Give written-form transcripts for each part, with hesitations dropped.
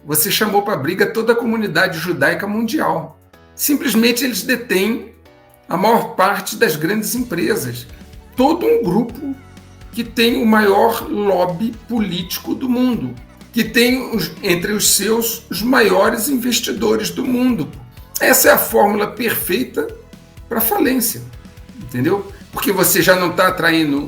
você chamou para a briga toda a comunidade judaica mundial. Simplesmente eles detêm a maior parte das grandes empresas. Todo um grupo que tem o maior lobby político do mundo, que tem entre os seus os maiores investidores do mundo. Essa é a fórmula perfeita para a falência, entendeu? Porque você já não está atraindo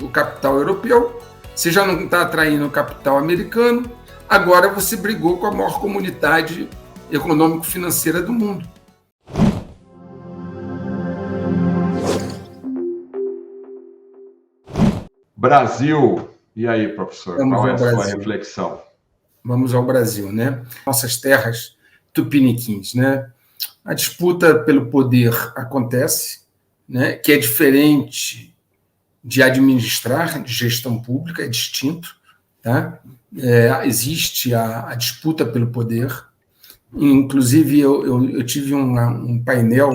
o capital europeu, você já não está atraindo o capital americano, agora você brigou com a maior comunidade econômico-financeira do mundo. Brasil. E aí, professor, qual é a sua reflexão? Vamos ao Brasil, né? Nossas terras tupiniquins, né? A disputa pelo poder acontece, né? Que é diferente de administrar, de gestão pública, é distinto, tá? Existe a disputa pelo poder. Inclusive, eu tive um painel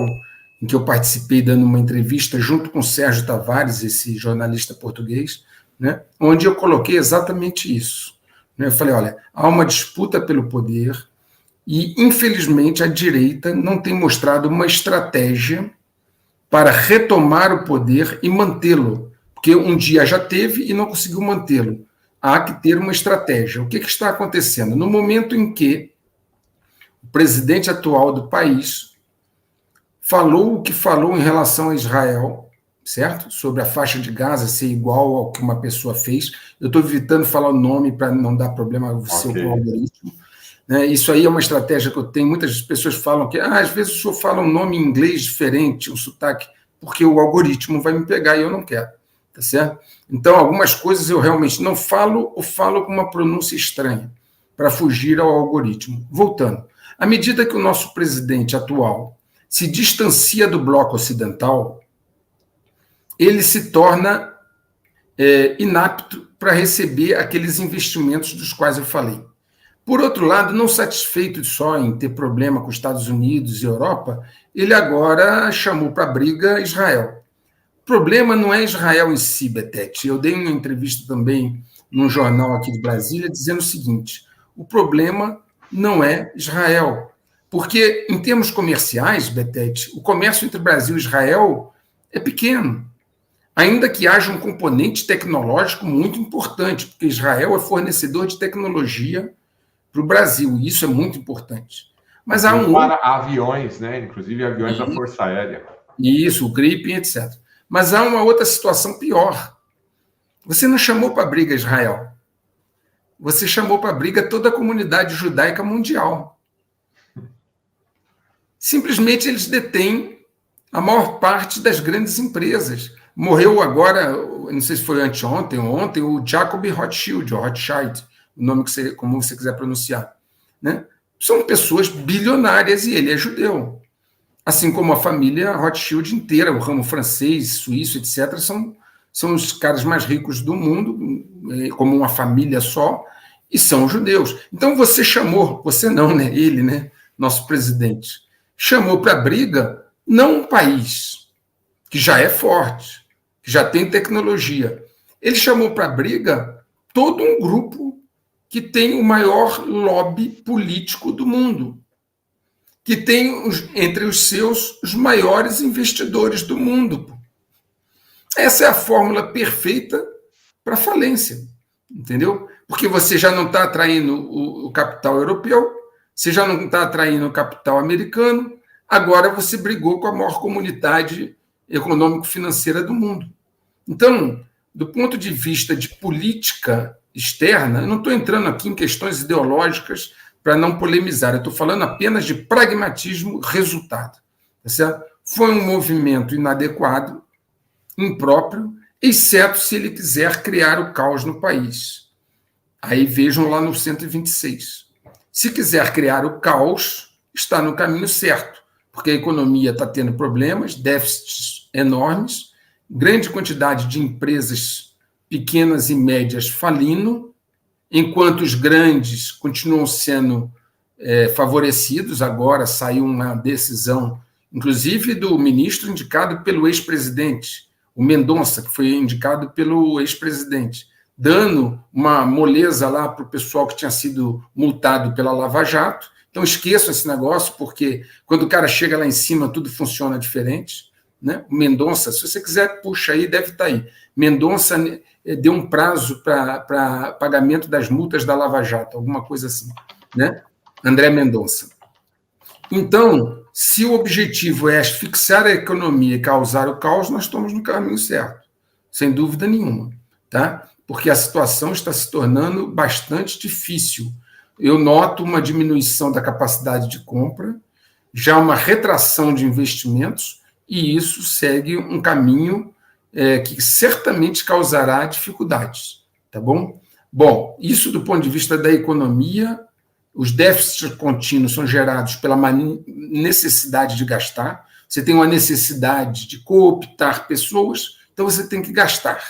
em que eu participei dando uma entrevista junto com Sérgio Tavares, esse jornalista português, né, onde eu coloquei exatamente isso. Eu falei, olha, há uma disputa pelo poder e, infelizmente, a direita não tem mostrado uma estratégia para retomar o poder e mantê-lo, porque um dia já teve e não conseguiu mantê-lo. Há que ter uma estratégia. O que está acontecendo? No momento em que o presidente atual do país falou o que falou em relação a Israel, certo? Sobre a faixa de Gaza ser igual ao que uma pessoa fez. Eu estou evitando falar o nome para não dar problema ao seu algoritmo. Né? Isso aí é uma estratégia que eu tenho. Muitas pessoas falam que às vezes o senhor fala um nome em inglês diferente, um sotaque, porque o algoritmo vai me pegar e eu não quero. Tá certo? Então, algumas coisas eu realmente não falo ou falo com uma pronúncia estranha para fugir ao algoritmo. Voltando. À medida que o nosso presidente atual se distancia do bloco ocidental, ele se torna inapto para receber aqueles investimentos dos quais eu falei. Por outro lado, não satisfeito só em ter problema com os Estados Unidos e Europa, ele agora chamou para a briga Israel. O problema não é Israel em si, Betete. Eu dei uma entrevista também num jornal aqui de Brasília dizendo o seguinte, o problema não é Israel, porque em termos comerciais, Betete, o comércio entre Brasil e Israel é pequeno, ainda que haja um componente tecnológico muito importante, porque Israel é fornecedor de tecnologia para o Brasil, e isso é muito importante. Mas há para aviões, né? Inclusive aviões da Força Aérea. Isso, o Gripen, etc. Mas há uma outra situação pior. Você não chamou para a briga Israel. Você chamou para a briga toda a comunidade judaica mundial. Simplesmente eles detêm a maior parte das grandes empresas. Morreu agora, não sei se foi anteontem ou ontem, o Jacob Rothschild, ou Rothschild, o nome como você quiser pronunciar. Né? São pessoas bilionárias e ele é judeu. Assim como a família Rothschild inteira, o ramo francês, suíço, etc., são os caras mais ricos do mundo, como uma família só, e são judeus. Então você chamou, você não, né? Ele, né? Nosso presidente, chamou para a briga não um país que já é forte, que já tem tecnologia. Ele chamou para a briga todo um grupo que tem o maior lobby político do mundo, que tem entre os seus os maiores investidores do mundo. Essa é a fórmula perfeita para a falência, entendeu? Porque você já não está atraindo o capital europeu, você já não está atraindo o capital americano, agora você brigou com a maior comunidade econômico-financeira do mundo. Então, do ponto de vista de política externa, eu não estou entrando aqui em questões ideológicas para não polemizar, eu estou falando apenas de pragmatismo resultado. Tá certo? Foi um movimento inadequado, impróprio, exceto se ele quiser criar o caos no país. Aí vejam lá no 126. Se quiser criar o caos, está no caminho certo, porque a economia está tendo problemas, déficits enormes, grande quantidade de empresas pequenas e médias falindo, enquanto os grandes continuam sendo favorecidos. Agora saiu uma decisão, inclusive do ministro indicado pelo ex-presidente, o Mendonça, que foi indicado pelo ex-presidente, dando uma moleza lá para o pessoal que tinha sido multado pela Lava Jato. Então, esqueçam esse negócio, porque quando o cara chega lá em cima, tudo funciona diferente. Né? O Mendonça, se você quiser, puxa aí, deve estar aí. Mendonça deu um prazo para pagamento das multas da Lava Jato, alguma coisa assim. Né? André Mendonça. Então, se o objetivo é asfixiar a economia e causar o caos, nós estamos no caminho certo, sem dúvida nenhuma. Tá? Porque a situação está se tornando bastante difícil. Eu noto uma diminuição da capacidade de compra, já uma retração de investimentos, e isso segue um caminho que certamente causará dificuldades. Tá bom? Bom, isso do ponto de vista da economia, os déficits contínuos são gerados pela necessidade de gastar. Você tem uma necessidade de cooptar pessoas, então você tem que gastar.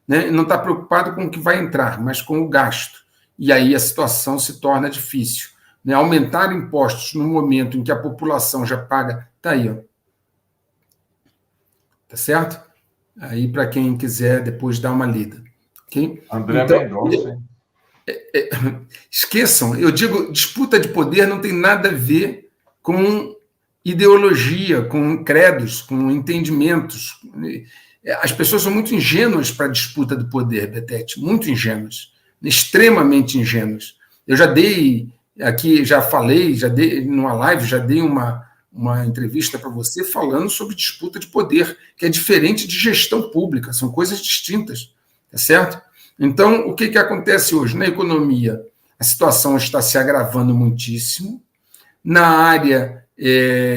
Né? Não está preocupado com o que vai entrar, mas com o gasto. E aí a situação se torna difícil. Né? Aumentar impostos no momento em que a população já paga... Está aí, ó. Tá certo? Aí, para quem quiser depois dar uma lida. Okay? André Mendonça. Esqueçam, eu digo, disputa de poder não tem nada a ver com ideologia, com credos, com entendimentos. As pessoas são muito ingênuas para a disputa do poder, Betete, muito ingênuas, extremamente ingênuas. Eu já dei aqui, já falei, já dei numa live, já dei uma entrevista para você falando sobre disputa de poder, que é diferente de gestão pública, são coisas distintas, tá certo? Então, o que acontece hoje? Na economia, a situação está se agravando muitíssimo. Na área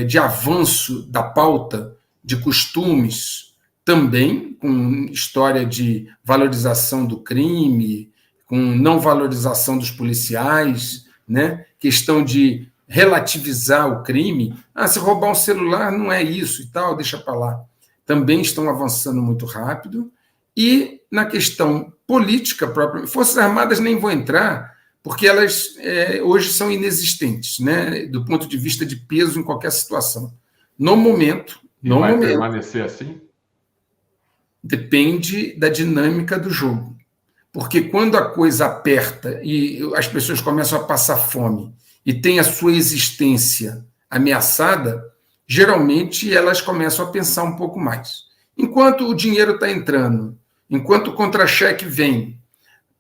de avanço da pauta de costumes, também, com história de valorização do crime, com não valorização dos policiais, né? Questão de relativizar o crime. Se roubar um celular não é isso e tal, deixa para lá. Também estão avançando muito rápido. E na questão política própria, Forças Armadas nem vão entrar, porque elas hoje são inexistentes, né? Do ponto de vista de peso em qualquer situação. No momento... Vai permanecer assim? Depende da dinâmica do jogo. Porque quando a coisa aperta e as pessoas começam a passar fome e tem a sua existência ameaçada, geralmente elas começam a pensar um pouco mais. Enquanto o dinheiro está entrando, enquanto o contra-cheque vem,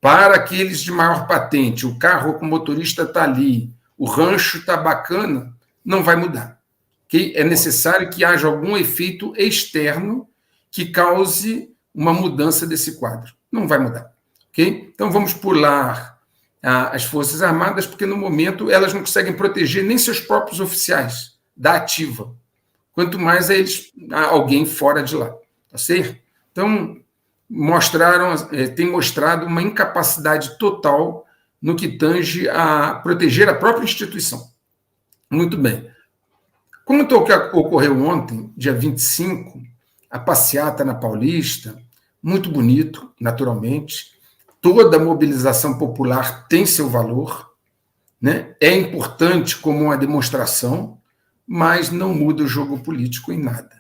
para aqueles de maior patente, o carro com o motorista está ali, o rancho está bacana, não vai mudar. Okay? É necessário que haja algum efeito externo que cause uma mudança desse quadro. Não vai mudar. Okay? Então, vamos pular as Forças Armadas, porque, no momento, elas não conseguem proteger nem seus próprios oficiais da ativa, quanto mais alguém fora de lá. Tá certo? Então, tem mostrado uma incapacidade total no que tange a proteger a própria instituição. Muito bem. Como ocorreu ontem, dia 25, a passeata na Paulista, muito bonito, naturalmente. Toda mobilização popular tem seu valor, né? É importante como uma demonstração, mas não muda o jogo político em nada.